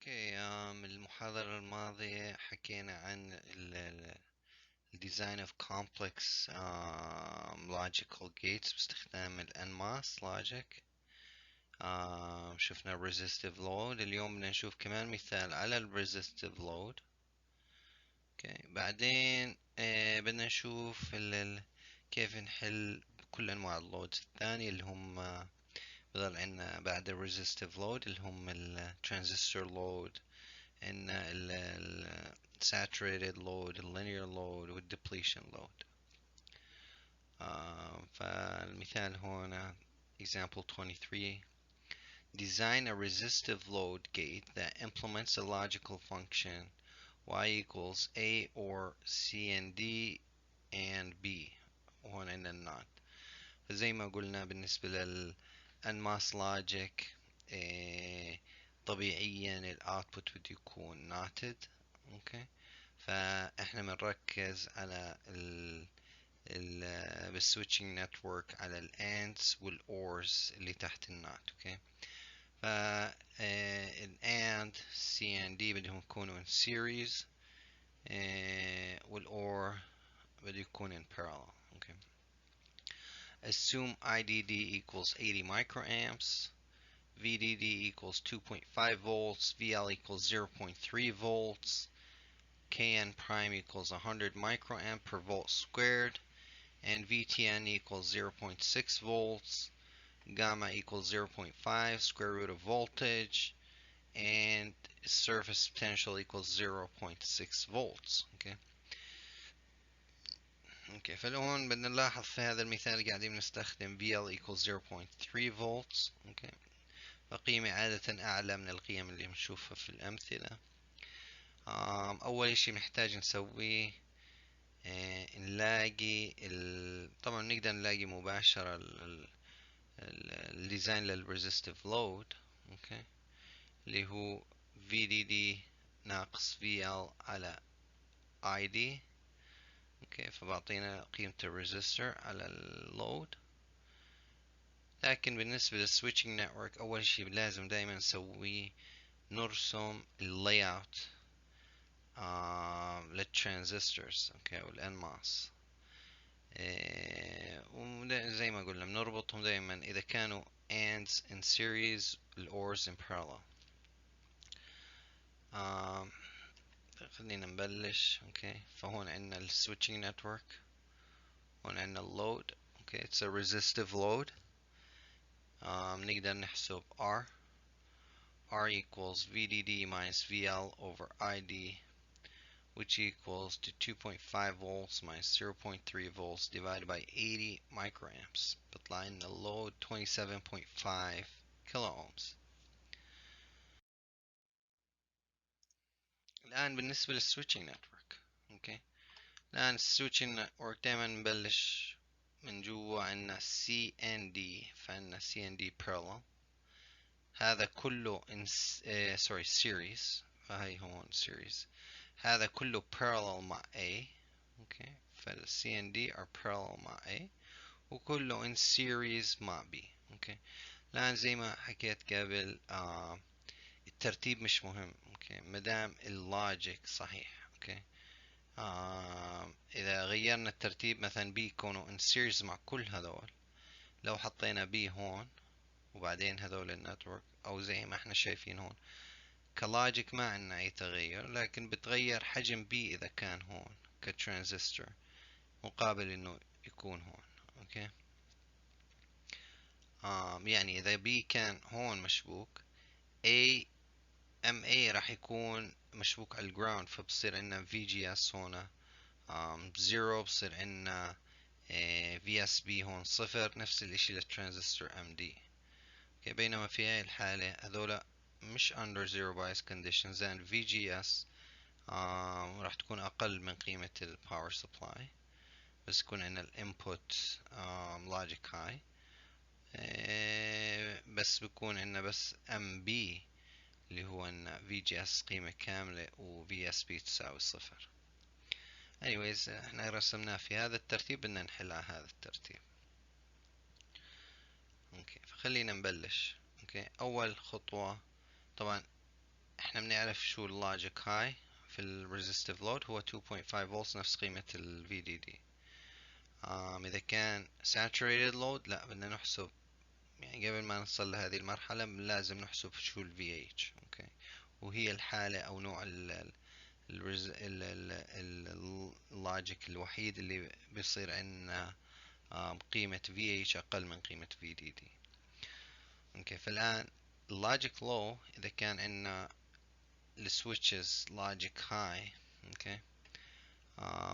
اوكي المحاضرة الماضية حكينا عن ال design of complex logical gates باستخدام ال NMOS logic. شفنا resistive load. اليوم بدنا نشوف كمان مثال على ال resistive load. اوكي بعدين بدنا نشوف كيف نحل كل انواع اللودز الثانية اللي هم بضل عندنا بعد ال resistive load اللي هم ال transistor load and saturated load, linear load وال depletion load. فالمثال هنا example 23. Design a resistive load gate that implements a logical function y equals a or c and d and b. وهون عندنا النوت. فزي ما قلنا بالنسبة لل NMOS logic طبيعيا الاوتبوت بده يكون ناتد. اوكي فاحنا بنركز على بالسويتشنج نتورك على الاندز والاورز اللي تحت النات. اوكي الاند سي ان دي بدهم يكونوا in series والor بده يكون in parallel. اوكي assume IDD equals 80 microamps, VDD equals 2.5 volts, VL equals 0.3 volts, Kn prime equals 100 microamp per volt squared, and VTN equals 0.6 volts, gamma equals 0.5 square root of voltage, and surface potential equals 0.6 volts. اوكي فالهون بدنا نلاحظ في هذا المثال قاعدين نستخدم VL equals 0.3 volts. اوكي فقيمة عادة أعلى من القيم اللي بنشوفها في الأمثلة. أول إشي محتاج نسويه نلاقي طبعا نقدر نلاقي مباشرة الديزاين للريزستيف لود. اوكي اللي هو VDD ناقص VL على ID. اوكي فبعطينا قيمة الريزستور على اللود. لكن بالنسبة للسويتشنج نتورك أول شي لازم دايما نسويه نرسم اللاي اوت للترانزستورز. اوكي والانماس وزي ما قلنا بنربطهم دايما إذا كانوا ANDs in series الORs in parallel. خلينا نبلش. اوكي فهون عندنا السويتشنج نتورك، هون عندنا اللود. اوكي it's a resistive load. نقدر نحسب R equals VDD minus VL over ID, which equals to 2.5 volts minus 0.3 volts divided by 80 microamps. بطلع لنا load 27.5 كيلو ohms. الآن بالنسبة للسويتشنج نتورك. اوكي الآن السويتشنج نتورك دائما نبلش من جوا عندنا CND. فعندنا CND parallel، هذا كله series. فهي هون series. هذا كله parallel مع A. اوكي فال CND are parallel مع A وكله in series مع B. اوكي الآن زي ما حكيت قبل الترتيب مش مهم. اوكي مدام اللوجيك صحيح. اوكي إذا غيرنا الترتيب مثلا B يكونوا in series مع كل هذول، لو حطينا B هون وبعدين هذول النتورك أو زي ما احنا شايفين هون كلاجيك ما عندنا أي تغير، لكن بتغير حجم B إذا كان هون كترانزستور مقابل إنه يكون هون. أوكي يعني إذا B كان هون مشبوك A MA راح يكون مشبوك على الجراوند، فبصير عندنا VGS هون زيرو، بصير عندنا VSB هون صفر. نفس الاشي للترانزستور MD. اوكي بينما في هاي الحالة هذولا مش under zero bias conditions and VGS راح تكون أقل من قيمة ال power supply، بس يكون عندنا ال input logic high. بس بيكون عندنا بس MB اللي هو ان VGS قيمة كاملة و VSB تساوي صفر. anyways احنا رسمناه في هذا الترتيب، بدنا نحل على هذا الترتيب. اوكي فخلينا نبلش. اوكي اول خطوة طبعا احنا بنعرف شو اللوجيك هاي في الريزستيف لود هو 2.5 فولت نفس قيمة ال VDD. إذا كان saturated load لا بدنا نحسب، يعني قبل ما نوصل لهذه المرحلة لازم نحسب شو ال VH. أوكي، وهي الحالة أو نوع اللوجيك الوحيد اللي بيصير عندنا قيمة VH أقل من قيمة VDD. أوكي، فالآن اللوجيك لو إذا كان عندنا السويتشز لوجيك هاي. أوكي،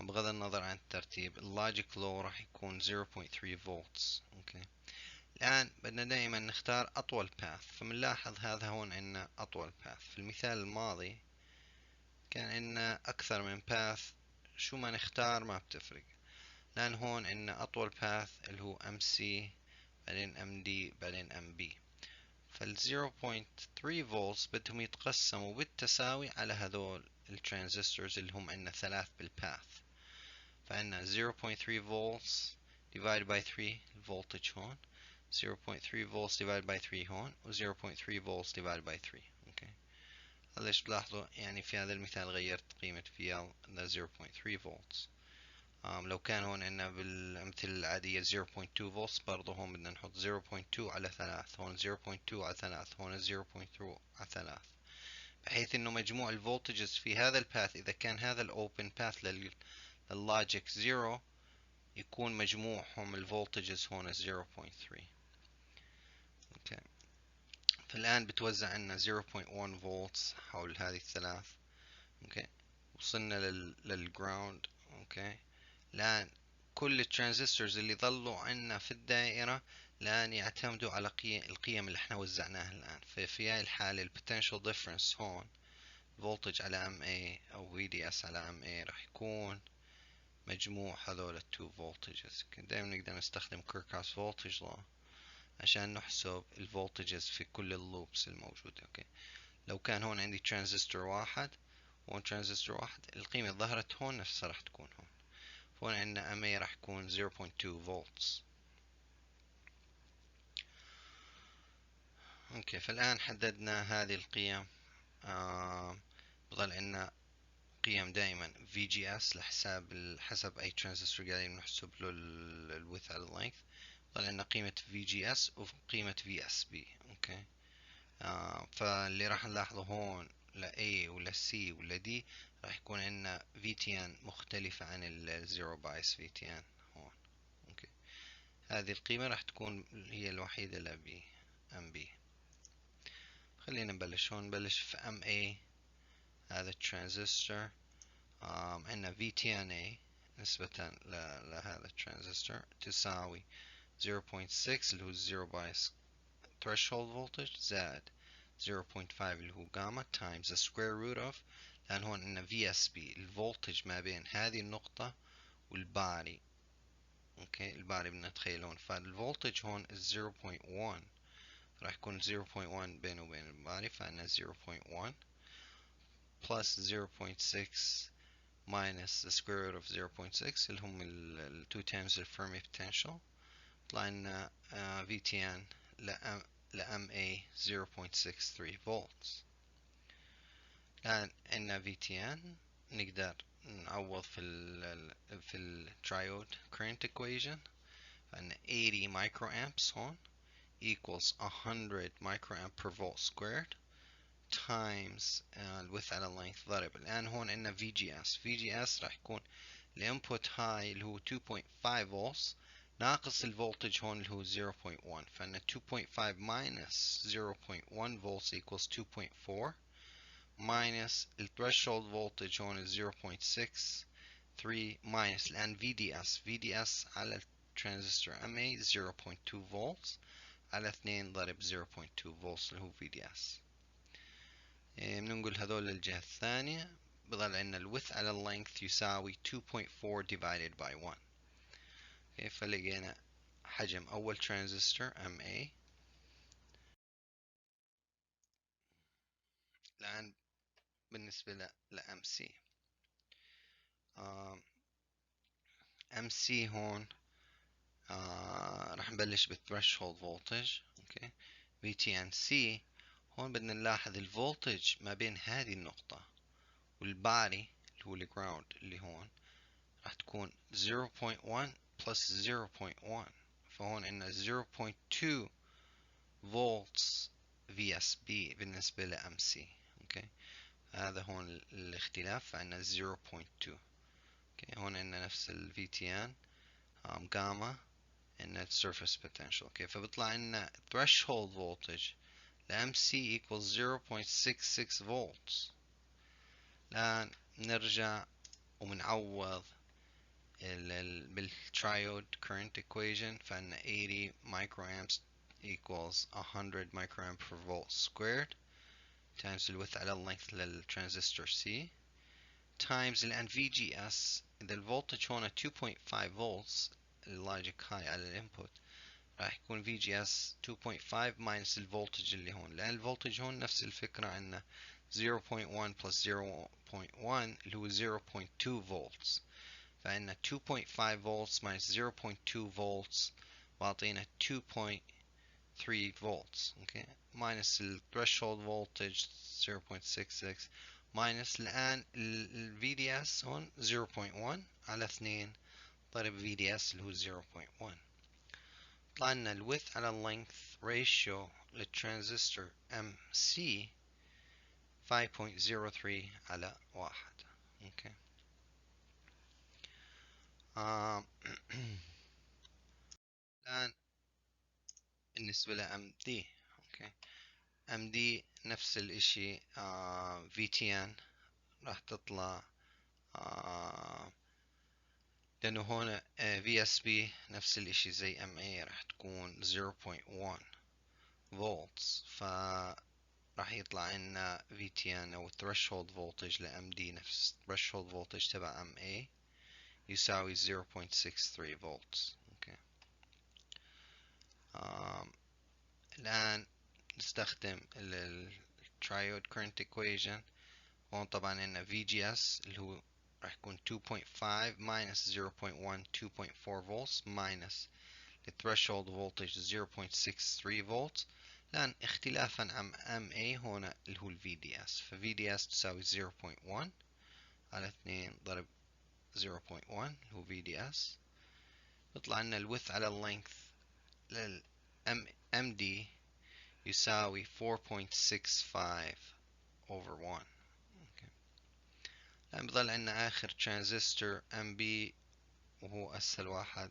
بغض النظر عن الترتيب اللوجيك لو راح يكون 0.3 فولتس. أوكي، الآن بدنا دائما نختار أطول باث، فبنلاحظ هذا هون عندنا أطول باث. في المثال الماضي كان عندنا أكثر من باث، شو ما نختار ما بتفرق، لأن هون عندنا أطول باث اللي هو MC بعدين MD بعدين MB. فال 0.3 فولتس بدهم يتقسموا بالتساوي على هذول الترانزستورز اللي هم عندنا ثلاث بالباث. فعندنا 0.3 volts divided by 3 الفولتج هون، 0.3 volts divided by 3 هون، و 0.3 volts divided by 3. اوكي، هذا ليش بلاحظوا يعني في هذا المثال غيرت قيمة VL ل 0.3 volts. لو كان هون عندنا بالأمثلة العادية 0.2 volts برضه هون بدنا نحط 0.2 على 3، هون 0.2 على 3، هون 0.2 على 3، بحيث انه مجموع الفولتجز في هذا الباث اذا كان هذا الاوبن باث لللوجيك 0 يكون مجموعهم الفولتجز هون 0.3. اوكي، فالآن بتوزع عنا 0.1 فولتس حول هذه الثلاث. اوكي، وصلنا للجراوند. اوكي، الآن كل الترانزستورز اللي ظلوا عنا في الدائرة الآن يعتمدوا على القيم اللي احنا وزعناها الآن. ففي هاي الحالة البوتنشال ديفرنس هون فولتج على MA أو VDS على MA راح يكون مجموع هذول التو فولتجز. دائما نقدر نستخدم كيركهوف's فولتج لو عشان نحسب الفولتجز في كل اللوبس الموجودة. اوكي، لو كان هون عندي ترانزستور واحد وهون ترانزستور واحد القيمة ظهرت هون نفسها راح تكون هون. هون عندنا MA راح يكون 0.2 فولتس. اوكي، فالآن حددنا هذه القيم. بضل عندنا قيم دائما VGS لحساب حسب أي ترانزستور قاعدين نحسب له ال width على ال length. ضل عندنا قيمة VGS وقيمة VSB. اوكي، فاللي راح نلاحظه هون ل A ولا C ولا D راح يكون عندنا VTN مختلفة عن ال Zero Bias VTN هون. اوكي، هذه القيمة راح تكون هي الوحيدة ل B MB. خلينا نبلش هون، نبلش في MA. هذا الترانزستور عندنا VTNA نسبة لهذا الترانزستور تساوي 0.6 اللي هو Zero Bias threshold voltage زائد 0.5 اللي هو gamma times the square root of، لأن هون عندنا VSB الفولتج ما بين هذه النقطة والباري. اوكي، الباري بدنا نتخيلون، فالفولتج هون 0.1 راح يكون 0.1 بينه وبين الباري، فعندنا 0.1 plus 0.6 minus the square root of 0.6 اللي هم ال 2 times the Fermi potential. طلع لنا VTN ل MA 0.63 volts. الآن عندنا VTN نقدر نعوض في ال triode current equation. فعندنا 80 microamps هون equals 100 microamp per volt squared times الويدث على length ضرب. الآن هون عندنا VGS راح يكون الانبوت هاي اللي هو 2.5 volts ناقص الفولتج هون اللي هو 0.1، فعندنا 2.5 minus 0.1 volts equals 2.4 minus ال threshold voltage هون 0.63 minus الآن VDS على الترانزستور MA 0.2 volts على 2 ضرب 0.2 volts اللي هو VDS. بننقل هذول للجهة الثانية، بضل عندنا الويدث على اللينث يساوي 2.4 divided by 1. فلقينا حجم أول ترانزستور MA. الآن بالنسبة ل MC MC هون راح نبلش بالثريشولد فولتج. اوكي، VTNC هون بدنا نلاحظ الفولتج ما بين هذه النقطة والباري اللي هو الجراوند اللي هون راح تكون 0.1 plus 0.1. فهون عندنا 0.2 volts VSB بالنسبة ل MC. اوكي، هذا هون الاختلاف، فعندنا 0.2. اوكي، هون عندنا نفس ال VTN gamma عندنا surface potential. اوكي، فبيطلع عندنا threshold voltage ل MC equals 0.66 volts. الآن نرجع ومنعوض بالtriode current equation، فعندنا 80 microamps equals 100 microamp per volt squared times الوidth على length للترانزستور C times الآن VGS. إذا الفولتج هون 2.5 volts اللوجيك هاي على الانبوت، راح يكون VGS 2.5 minus الفولتج اللي هون، لأن الفولتج هون نفس الفكرة، عندنا 0.1 plus 0.1 اللي هو 0.2 volts. فعندنا 2.5 volts minus 0.2 volts واعطينا 2.3 volts. اوكي، minus ال threshold voltage 0.66 minus الآن ال VDS هون 0.1 على 2 ضرب VDS اللي هو 0.1. طلع لنا ال width على length ratio للترانزستور MC 5.03 على 1. اوكي. الآن بالنسبة ل MD. اوكي، MD نفس الاشي، VTN راح تطلع لأنه هون VSB نفس الاشي زي MA راح تكون 0.1 volts، فراح يطلع عنا VTN أو threshold voltage ل MD نفس threshold voltage تبع MA يساوي 0.63 volts. اوكي. الآن نستخدم ال triode current equation. هون طبعا عندنا VGS اللي هو راح يكون 2.5 minus 0.1 2.4 volts minus the threshold voltage 0.63 volts. الآن اختلافا عن MA هون اللي هو ال VDS، ف VDS تساوي 0.1 على 2 ضرب 0.1 اللي هو VDS. بيطلع لنا الويدث على اللينث لل MD يساوي 4.65 over 1. الآن بضل عندنا آخر ترانزستور MB وهو أسهل واحد،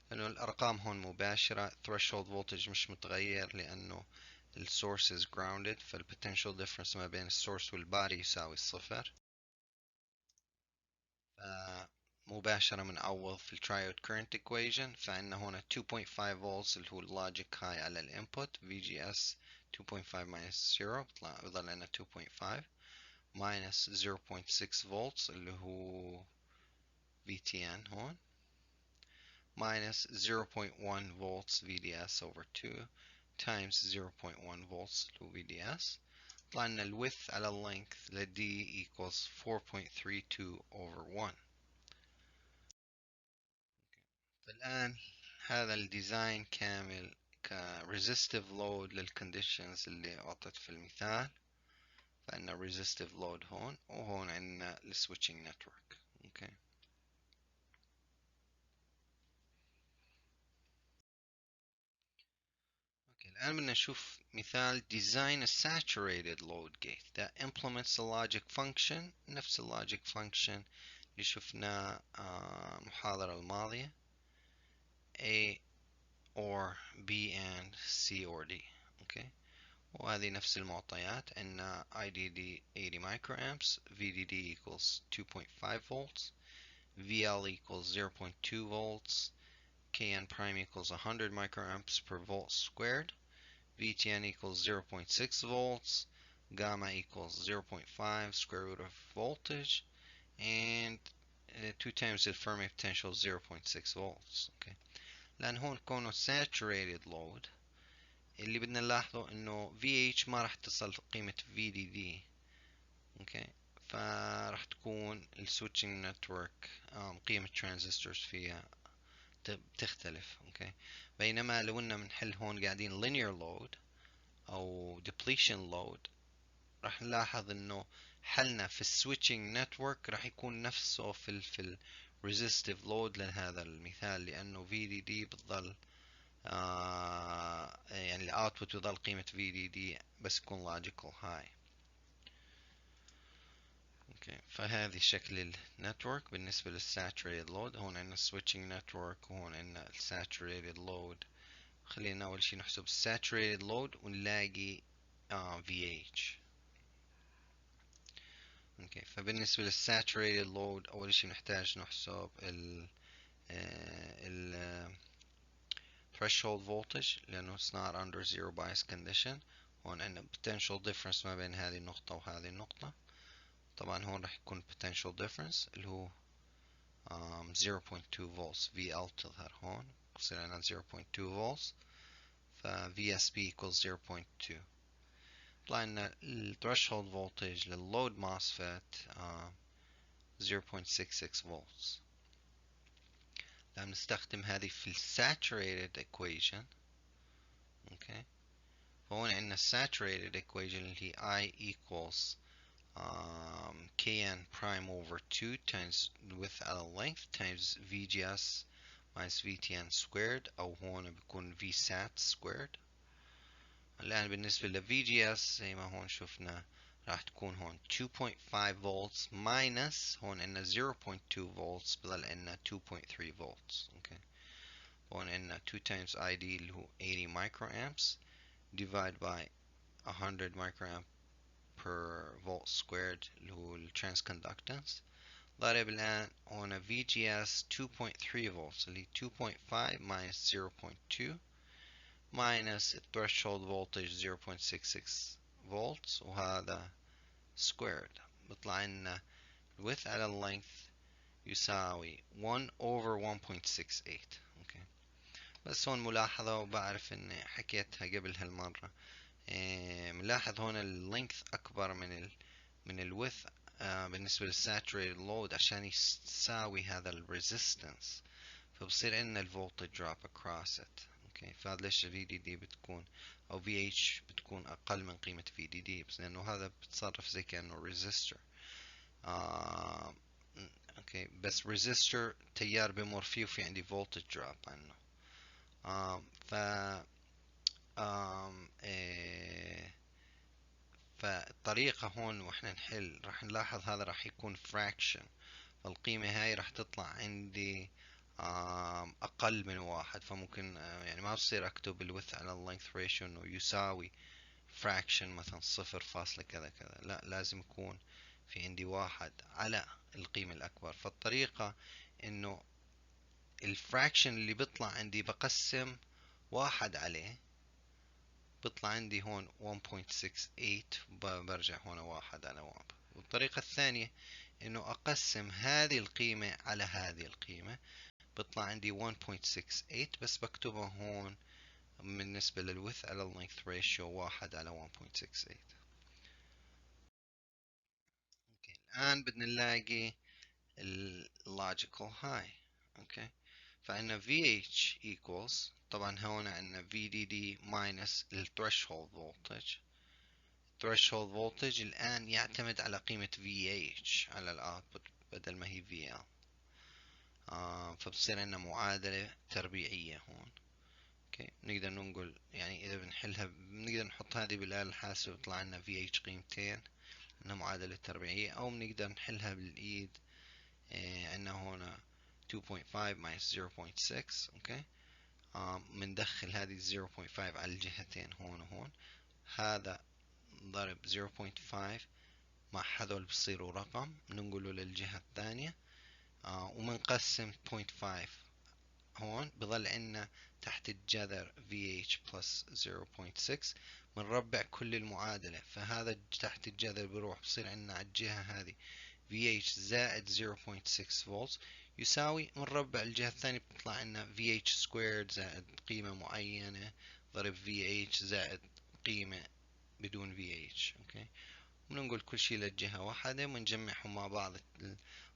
لأنه الأرقام هون مباشرة. threshold voltage مش متغير لأنه ال source is grounded، فال potential difference ما بين السورس والباري يساوي 0. مباشرة بنعوض في ال triode current equation، فعندنا هون 2.5 volts اللي هو logic high على الانبوت VGS 2.5 minus 0 بضل عندنا 2.5 minus 0.6 volts اللي هو VTN هون minus 0.1 volts VDS over 2 times 0.1 volts اللي هو VDS. طلع لنا ال width على length ل D equals 4.32 over 1. فالآن هذا الديزاين كامل ك resistive load للconditions اللي أعطت في المثال. فعندنا resistive load هون، وهون عندنا ال switching network. اوكي. الآن بدنا نشوف مثال design a saturated load gate that implements a logic function نفس ال logic function اللي شفناه المحاضرة الماضية A or B and C or D. اوكي، وهذه نفس المعطيات، عندنا IDD 80 microamps VDD equals 2.5 volts VL equals 0.2 volts Kn prime equals 100 microamps per volt squared VTN equals 0.6 volts, gamma equals 0.5 square root of voltage, and 2 times the Fermi potential 0.6 volts. Okay. لأن هون كونه saturated load اللي بدنا نلاحظه إنه VH ما راح تصل قيمة VDD. okay. فراح تكون ال switching network قيمة transistors فيها بتختلف. okay. بينما لو إننا بنحل هون قاعدين linear load أو depletion load، راح نلاحظ إنه حلنا في السويتشنج نتورك راح يكون نفسه في resistive load لهذا المثال، لأنه VDD بتظل يعني الاوتبوت بضل قيمة VDD بس يكون logical high. اوكي، فهذه شكل النتورك بالنسبة للساتوريتد لود. هون عندنا switching network وهون عندنا saturated load. خلينا أول شي نحسب saturated load ونلاقي VH. اوكي، فبالنسبة للsaturated load أول شي نحتاج نحسب ال threshold voltage لأنه it's not under zero bias condition. هون عندنا potential difference ما بين هذه النقطة وهذه النقطة. طبعا هون راح يكون potential difference اللي هو 0.2 volts VL تظهر هون، بصير عندنا 0.2 volts، ف VSB equals 0.2. طلع لنا ال threshold voltage لل load MOSFET 0.66 volts. لما نستخدم هذه في ال saturated equation. اوكي، فهون عندنا saturated equation اللي هي I equals Kn prime over 2 times width على length times VGS minus VTN squared، أو هون بيكون VSAT squared. الآن بالنسبة ل VGS زي ما هون شفنا راح تكون هون 2.5 volts minus هون عندنا 0.2 volts بضل عندنا 2.3 volts. اوكي، هون عندنا 2 times ID اللي هو 80 microamps divide by 100 microamp per volt squared اللي هو ال transconductance. ضارب الآن هنا VGS 2.3 volts اللي 2.5 minus 0.2 minus threshold voltage 0.66 volts، وهذا squared بيطلع لنا width على length يساوي 1 over 1.68. اوكي، بس هون ملاحظة وبعرف اني حكيتها قبل هالمرة. ملاحظ هون اللينث أكبر من الويث بالنسبة للساتوريتد لود عشان يساوي هذا الريزيستنس، فبصير عندنا الفولتج دروب across it. اوكي، فهذا ليش VDD بتكون أو VH بتكون أقل من قيمة VDD، بس لأنه هذا بتصرف زي كأنه ريزيستور. اوكي، بس ريزيستور تيار بمر فيه وفي عندي فولتج دروب عنه. ف فالطريقة هون واحنا نحل راح نلاحظ هذا راح يكون fraction، فالقيمة هاي راح تطلع عندي أقل من واحد، فممكن يعني ما بصير أكتب ال width على ال length ratio إنه يساوي fraction مثلا 0 كذا كذا، لا لازم يكون في عندي واحد على القيمة الأكبر. فالطريقة إنه الفراكشن اللي بيطلع عندي بقسم واحد عليه، بيطلع عندي هون 1.68، برجع هون واحد على واحد. والطريقة الثانية انه اقسم هذه القيمة على هذه القيمة، بيطلع عندي 1.68 بس بكتبها هون بالنسبة للويث على اللينث ريشيو واحد على 1.68. اوكي، الآن بدنا نلاقي اللوجيكال هاي. اوكي، فعندنا VH equals، طبعا هون عندنا VDD minus ال threshold voltage. threshold voltage الآن يعتمد على قيمة VH على الأوتبوت بدل ما هي VL. فبصير عندنا معادلة تربيعية هون. اوكي، نقدر نقول يعني إذا بنحلها بنقدر نحط هذه بالآلة الحاسبة بيطلع لنا VH قيمتين، إنها معادلة تربيعية، أو بنقدر نحلها بالإيد. عندنا هون 2.5 minus 0.6. اوكي، بندخل هذه 0.5 على الجهتين هون وهون، هذا ضرب 0.5 مع هذول بصيروا رقم ننقله للجهة الثانية، ومنقسم 0.5 هون بظل عنا تحت الجذر VH plus 0.6. بنربع كل المعادلة، فهذا تحت الجذر بروح بصير عنا على الجهة هذه VH زائد 0.6 volts يساوي بنربع الجهة الثانية بتطلع عنا VH squared زائد قيمة معينة ضرب VH زائد قيمة بدون VH. اوكي، بننقل كل شيء للجهة واحدة ونجمعهم مع بعض،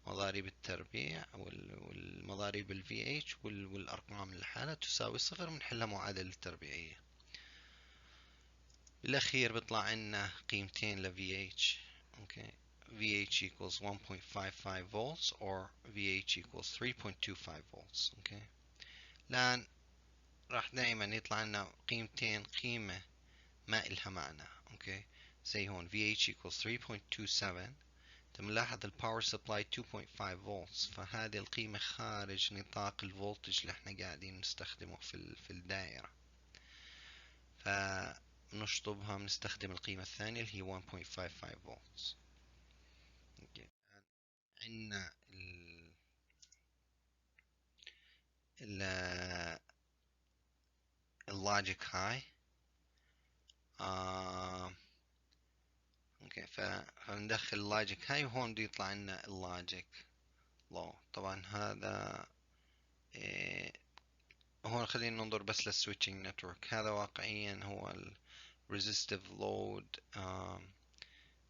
مضاريب التربيع والمضاريب ال VH والأرقام لحالها تساوي صفر، بنحلها معادلة تربيعية. بالأخير بيطلع عنا قيمتين ل VH. okay. VH equals 1.55 volts or VH equals 3.25 volts. okay. الآن راح دائما يطلع لنا قيمتين، قيمة ما إلها معنى. okay. زي هون VH equals 3.27. بنلاحظ الباور سبلاي 2.5 volts، فهذه القيمة خارج نطاق الفولتج اللي احنا قاعدين نستخدمه في الدائرة، فنشطبها بنستخدم القيمة الثانية اللي هي 1.55 volts. عندنا اللوجيك هاي. اوكي، فندخل اللوجيك هاي وهون بده يطلع لنا اللوجيك لو. طبعا هذا إيه، هون خلينا ننظر بس للسويتشنج نتورك. هذا واقعيا هو resistive load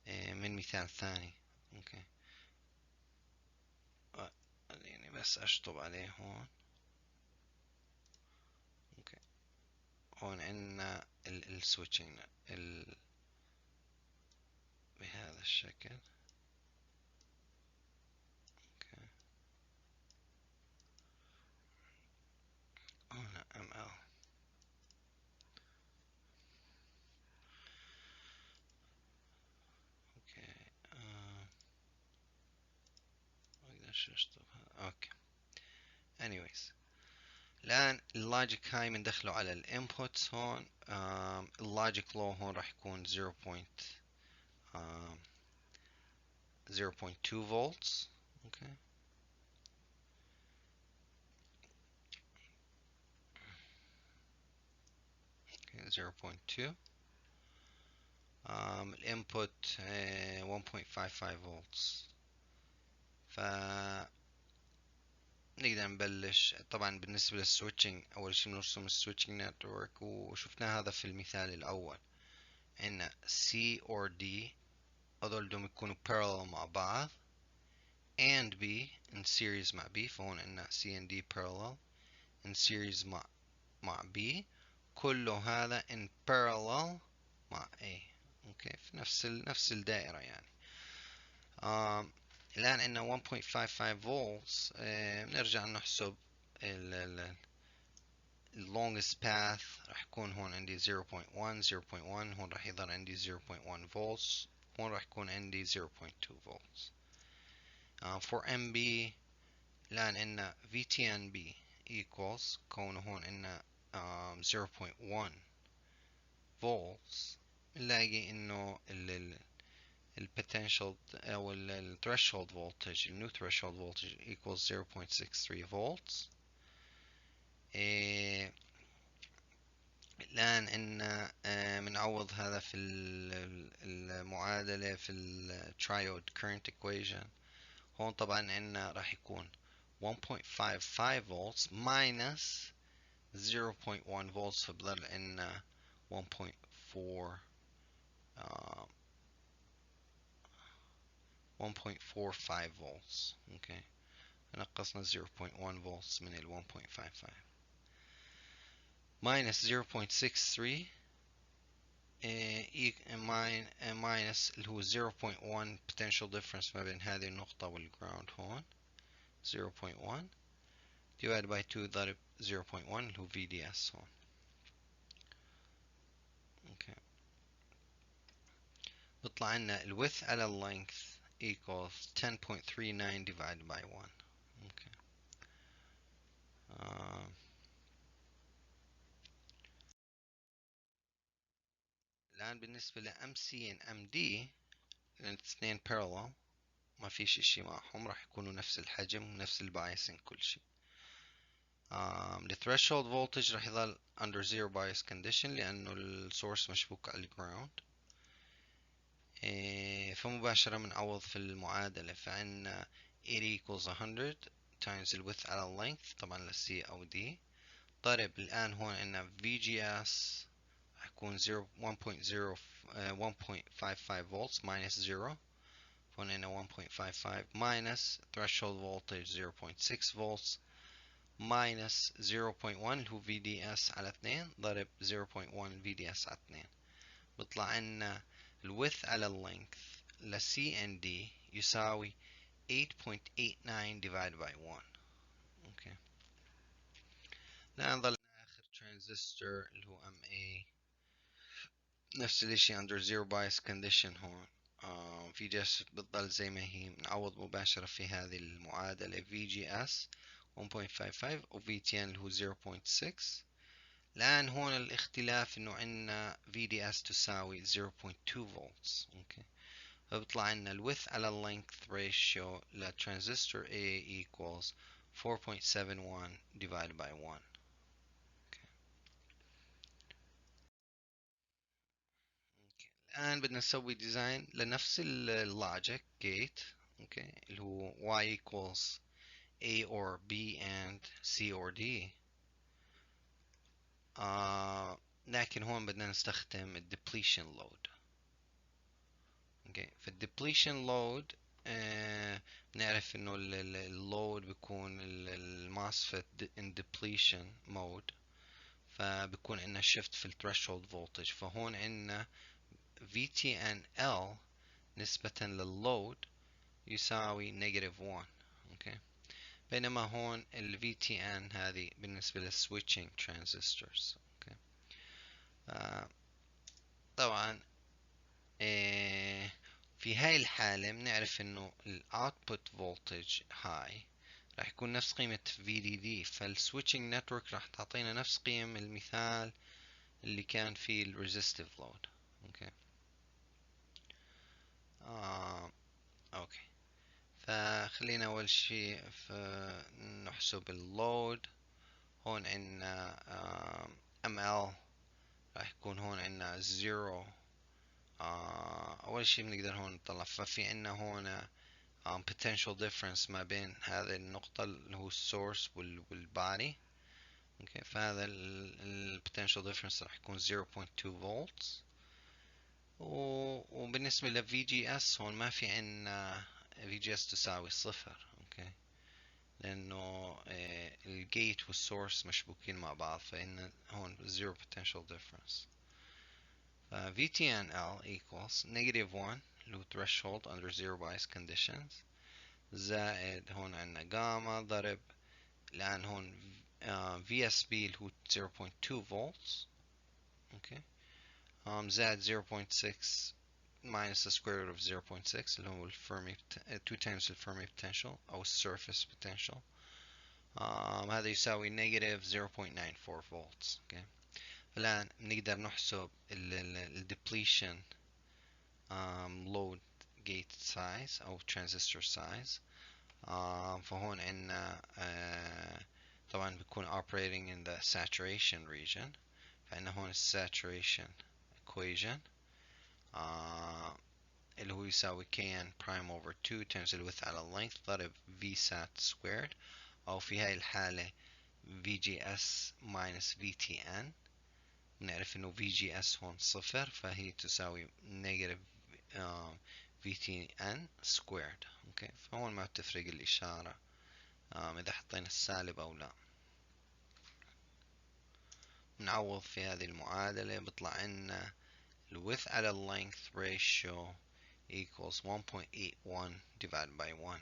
من مثال ثاني. اوكي، يعني بس اشطب عليه هون. اوكي، هون عندنا السويتشنج بهذا الشكل. اوكي، هنا ML. اوكي، ما اقدرش اشطبها. اوكي، anyways الآن اللوجيك هاي بندخله على الانبوتس هون. اللوجيك لو هون راح يكون 0.2 volts. okay. 0.2. الانبوت 1.55 volts. ف نقدر نبلش. طبعا بالنسبة للسويتشنج أول شي بنرسم السويتشنج نتورك، وشفنا هذا في المثال الأول. عندنا C or D، هذول بدهم يكونوا parallel مع بعض، and B in series مع B. فهون عندنا C and D parallel in series مع B. كله هذا in parallel مع A. اوكي، في نفس الدائرة يعني. الآن عندنا 1.55 volts. بنرجع نحسب ال longest path. راح يكون هون عندي 0.1 0.1. هون راح يظهر عندي 0.1 volts. هون راح يكون عندي 0.2 volts. for MB الآن عندنا VTNB equals، كونه هون عندنا 0.1 volts، نلاقي انه ال potential او ال threshold voltage، ال new threshold voltage equals 0.63 volts. الآن عندنا بنعوض هذا في المعادلة في ال triode current equation. هون طبعا عندنا راح يكون 1.55 volts minus 0.1 volts، فبضل عندنا 1.4 1.45 volts. اوكي، نقصنا 0.1 volts من ال 1.55 minus 0.63 minus اللي هو 0.1 potential difference ما بين هذه النقطة والground هون 0.1 divided by 2 ضرب 0.1 اللي هو VDS هون. اوكي، بيطلع لنا ال width على ال length equals 10.39 divided by 1. اوكي. الآن بالنسبة ل MC and MD، الاثنين parallel ما فيش اشي معهم، راح يكونوا نفس الحجم ونفس البايسنج كل شي. ال threshold voltage راح يظل under zero bias condition لأنه السورس مشبوك على الجراوند. فمباشرة بنعوض في المعادلة، فعندنا 80 equals 100 times ال width على ال length طبعا ل C أو D، ضرب الآن هون عندنا VGS راح يكون 1.55 volts minus 0. هون عندنا 1.55 minus threshold voltage 0.6 volts minus 0.1 اللي هو VDS على 2 ضرب 0.1 VDS على 2. بيطلع عنا ال width على ال length ل CND يساوي 8.89 divided by 1. اوكي. الآن ضل آخر ترانزستور اللي هو MA، نفس الاشي under zero bias condition هون. VGS بتضل زي ما هي، بنعوض مباشرة في هذه المعادلة VGS 1.55 و VTN اللي هو 0.6. الآن هون الاختلاف إنه عنا VDS تساوي 0.2 volts. أوكي. فبيطلع عنا ال width على ال length ratio لترانزستور A equals 4.71 divided by 1. الآن بدنا نسوي ديزاين لنفس اللوجيك جيت. اوكي، اللي هو y equals a or b and c or d. لكن هون بدنا نستخدم ال depletion load. اوكي، في ال depletion load نعرف انه اللود بيكون الماسفت in depletion mode، فبكون عندنا shift في ال threshold voltage. فهون عندنا VTNL نسبة لللود يساوي negative 1. اوكي. بينما هون ال VTN هذه بالنسبة للسويتشنج ترانزستورز. اوكي. طبعا في هاي الحالة بنعرف انه ال output voltage high راح يكون نفس قيمة VDD، فالسويتشنج نتورك راح تعطينا نفس قيم المثال اللي كان فيه ال resistive load. اوكي. اوكي. فخلينا أول شيء نحسب اللود. هون عنا ML راح يكون هون عنا 0. أول شيء بنقدر هون نطلع، ففي عنا هون potential difference ما بين هذه النقطة اللي هو السورس والباري. اوكي. فهذا ال potential difference راح يكون 0.2 volts. وبالنسبة ل VGS هون ما في عنا VGS تساوي صفر. اوكي. لأنه الجيت والسورس مشبوكين مع بعض، فإن هون zero potential difference. VTNL equals negative 1 اللي هو threshold under zero bias conditions زائد هون عنا جاما ضرب الآن هون VSB اللي هو 0.2 volts. اوكي. زائد 0.6 minus the square root of 0.6 اللي هو الفيرمي 2 times الفيرمي potential أو surface potential. هذا يساوي negative 0.94 volts. okay. الآن نقدر نحسب ال depletion load gate size أو transistor size. فهون عندنا طبعا بيكون operating in the saturation region، فعندنا هون saturation equation اللي هو يساوي kn prime over 2 times ال width على length ضرب vsat squared، أو في هاي الحالة VGS minus VTN. بنعرف إنه VGS هون صفر، فهي تساوي negative VTN squared. أوكي. فهون ما بتفرق الإشارة إذا حطينا السالب أو لا. نعوض في هذه المعادلة بيطلع عنا ال width على ال length ratio equals 1.81 divided by 1.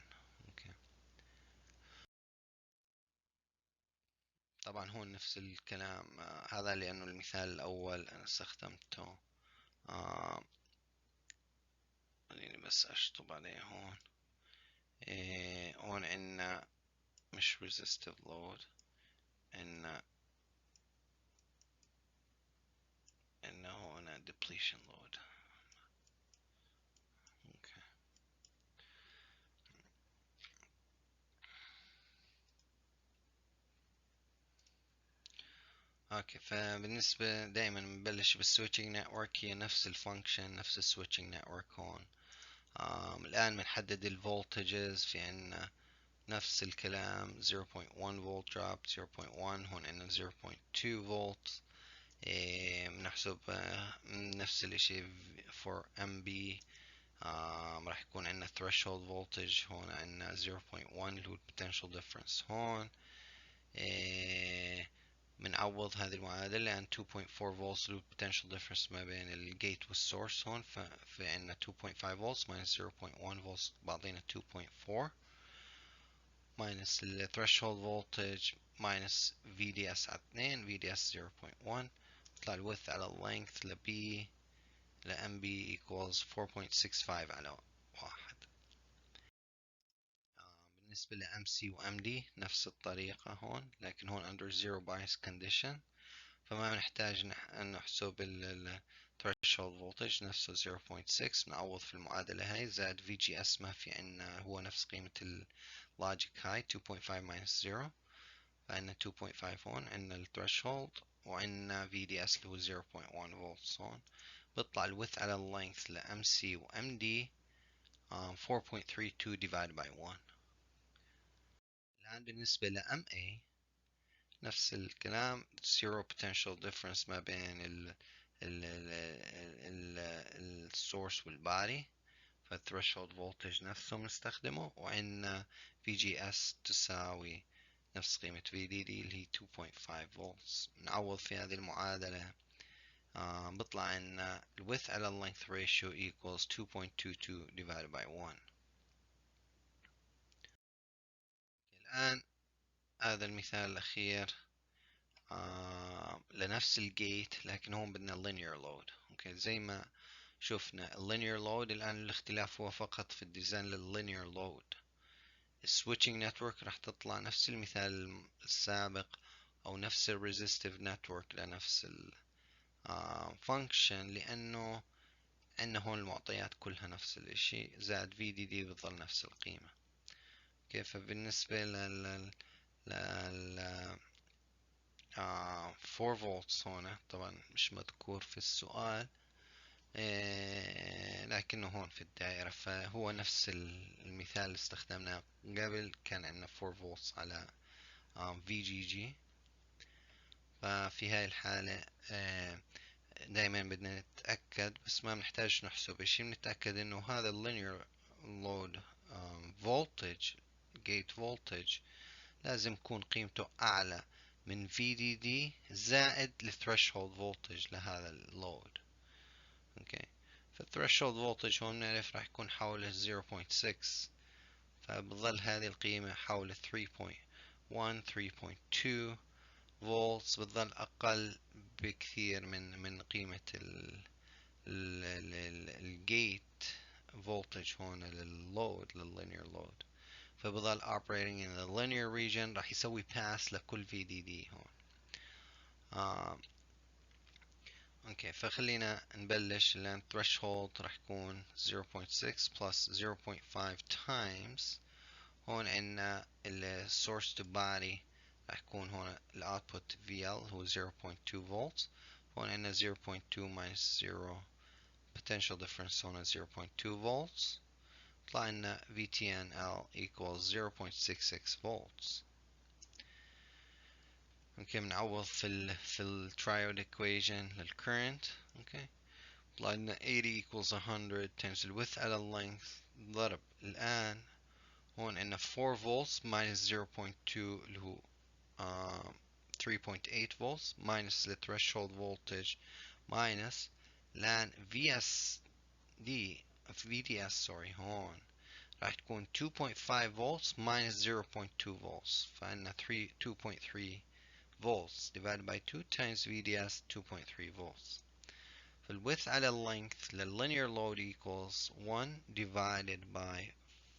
okay. طبعا هون نفس الكلام. هذا لأنه المثال الأول أنا استخدمته. خليني بس أشطب عليه هون. هون عنا مش resistive load، عنا هون depletion load. okay. اوكي. فبالنسبة دائما بنبلش بالسويتشنج نتورك، هي نفس الفانكشن نفس السويتشنج نتورك هون. الآن بنحدد الفولتجز، في عنا نفس الكلام 0.1 فولت دروب 0.1. هون عنا 0.2 فولت. بنحسب نفس الاشي for MB. راح يكون عنا threshold voltage هون عنا 0.1 اللي هو potential difference هون. بنعوض هذه المعادلة لأن 2.4 volts له potential difference ما بين الجيت والسورس هون، ففي عنا 2.5 volts minus 0.1 volts بعطينا 2.4 minus ال threshold voltage minus VDS على 2 VDS 0.1 طلع ال width على ال length ل B ل MB equals 4.65 على 1. بالنسبة ل MC و MD نفس الطريقة هون، لكن هون under zero bias condition، فما بنحتاج نحسب ال threshold voltage نفسه 0.6. نعوض في المعادلة هاي زائد VGS ما في عنا هو نفس قيمة ال logic high 2.5 minus 0، فعنا 2.5 هون، عنا ال threshold وعنا VDS اللي هو 0.1 volts هون. بيطلع ال width على ال length ل MC و MD 4.32 divided by 1. الآن بالنسبة ل MA نفس الكلام zero potential difference ما بين ال source والباري، فالthreshold voltage نفسه بنستخدمه، وعندنا VGS تساوي نفس قيمة VDD اللي هي 2.5 volts. نعوض في هذه المعادلة بطلع عنا ال width على ال length ratio equals 2.22 divided by 1. الآن هذا المثال الأخير لنفس الجيت، لكن هون بدنا linear load. اوكي زي ما شفنا linear load، الآن الاختلاف هو فقط في الديزاين linear load. switching network راح تطلع نفس المثال السابق أو نفس resistive network لنفس function، لأنه عندنا هون المعطيات كلها نفس الاشي زائد VDD بتظل نفس القيمة. كيف بالنسبة لل 4 volts هون طبعا مش مذكور في السؤال، لكنه هون في الدائرة، فهو نفس المثال اللي استخدمناه قبل، كان عندنا 4 volts على VGG. ففي هاي الحالة دايما بدنا نتأكد، بس ما بنحتاج نحسب اشي، بنتأكد انه هذا linear load voltage gate voltage لازم يكون قيمته أعلى من VDD زائد ال threshold voltage لهذا اللود. اوكي، فالثريشولد فولتج هون بنعرف راح يكون حول 0.6، فبظل هذه القيمة حول 3.1 3.2 فولتس، بتظل أقل بكثير من قيمة الجيت فولتج هون لللود لللينير لود، فبظل operating in the linear region، راح يسوي pass لكل VDD هون. اوكي، فخلينا نبلش. لان threshold راح يكون 0.6 plus 0.5 times هون عنا ال source to body راح يكون هون ال output VL هو 0.2 volts، هون عنا 0.2 minus 0 potential difference هون 0.2 volts، طلع لنا VTNL equals 0.66 volts. اوكي، بنعوض في ال triode equation للcurrent. اوكي، طلع لنا 80 equals 100 times ال width على ال length ضرب الآن هون عنا 4 volts minus 0.2 اللي هو 3.8 volts minus the threshold voltage minus الآن VDS sorry هون راح تكون 2.5 volts minus 0.2 volts، فعنا 2.3 volts divided by 2 times VDS 2.3 volts. فالwidth على length للlinear load equals 1 divided by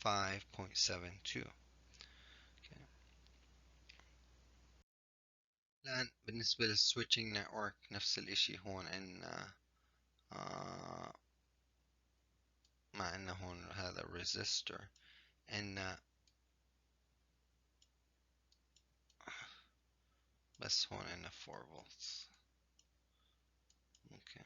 5.72. Okay. الآن بالنسبة للswitching network نفس الاشي، هون عنا ما عنا هون هذا resistor، عنا بس هون عنا 4 volts. اوكي،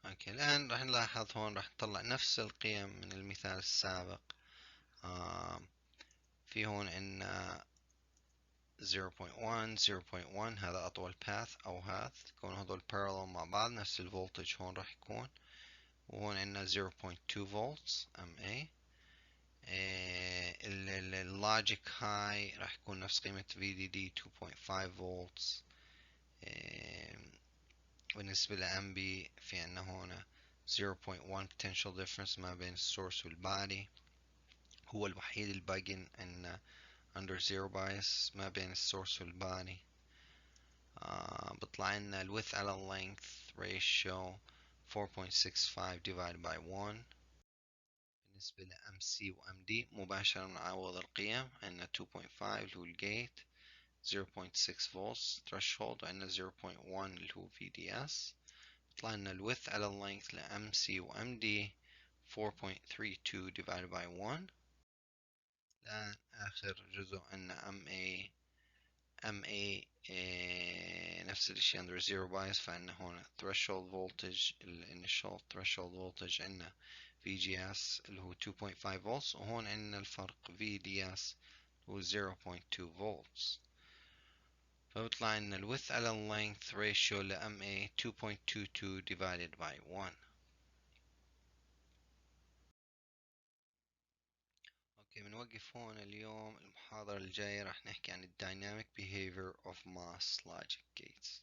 اوكي الآن راح نلاحظ هون راح نطلع نفس القيم من المثال السابق. في هون عنا 0.1 0.1 هذا أطول باث أو هذا يكون هذول parallel مع بعض، نفس الفولتج هون راح يكون، وهون عندنا 0.2 volts MA، اللوجيك هاي راح يكون نفس قيمة VDD 2.5 volts. بالنسبة لأمبي في عنا هنا 0.1 potential difference ما بين السورس والبادي. هو الوحيد الباقي عنا under zero bias ما بين السورس والبادي. بطلع لنا ال width على ال length ratio 4.65 divided by 1. بالنسبة ل MC و MD مباشرة نعوض القيم. عندنا 2.5 اللي هو الجيت، 0.6 volts threshold، وعندنا 0.1 اللي هو VDS. طلع لنا ال width على ال length ل MC و MD 4.32 divided by 1. الآن آخر جزء عندنا MA نفس الشيء under zero bias. فعندنا هنا threshold voltage initial threshold voltage عندنا VGS اللي هو 2.5 volts، وهون عندنا الفرق VDS هو 0.2 volts. فبيطلع لنا ال width على ال length ratio ل MA 2.22 divided by 1. اوكي بنوقف هون اليوم. المحاضرة الجاية راح نحكي عن ال dynamic behavior of mass logic gates.